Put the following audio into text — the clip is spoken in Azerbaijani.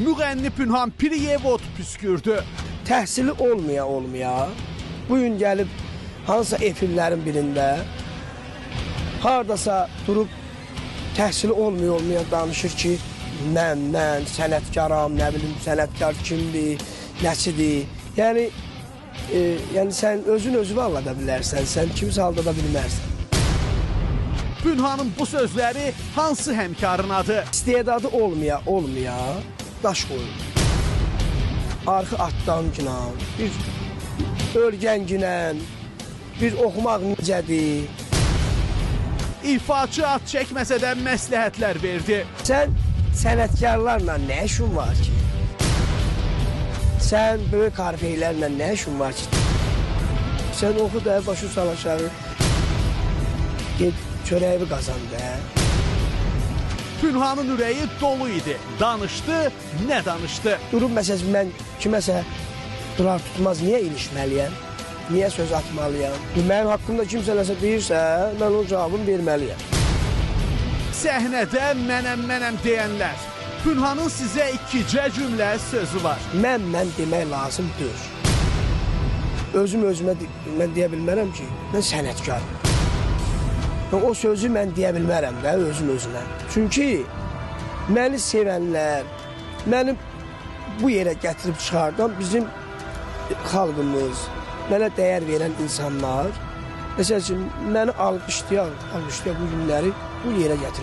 Müğənni Pünhan Piriyevod püskürdü. Təhsili olmaya bu gün gəlib hansısa efirlərin birində hardasa durub təhsili olmaya danışır ki, mən sənətkaram, nə bilim sənətkar kimdir, nəsidir. Yəni sən özünü aldada bilərsən, sən kimsə aldada bilmərsən. Pünhanın bu sözləri hansı həmkarınadır? İstedadı olmaya daş qoyur. Arxı atdanla, bir örgənginlə, bir oxumaq necədir. İfaçı at çəkməsə də məsləhətlər verdi. Sən sənətkarlarla nə işin var ki? Sən böyük harfeylərlə nə işin var ki? Sən oxu da başı sal aşağı, ged çörəyi qazan da. Pünhanın ürəyi dolu idi. Danışdı, nə danışdı? Durub məsələn, mən kiməsə durar tutmaz, niyə ilişməliyəm? Niyə söz atmalıyam? Mənim haqqımda kimsə nəsə deyirsə, mən o cavabını verməliyəm. Səhnədə mənəm deyənlər. Pünhanın sizə ikicə cümlə sözü var. Mən demək lazımdır. Özümə mən deyə bilmərəm ki, mən sənətkarım. O sözü mən deyə bilmərəm də özümə. Çünki məni sevənlər, məni bu yerə gətirib çıxardan bizim xalqımız, mənə dəyər verən insanlar, məsəl üçün, məni alqışlayan bu günləri bu yerə gətirib.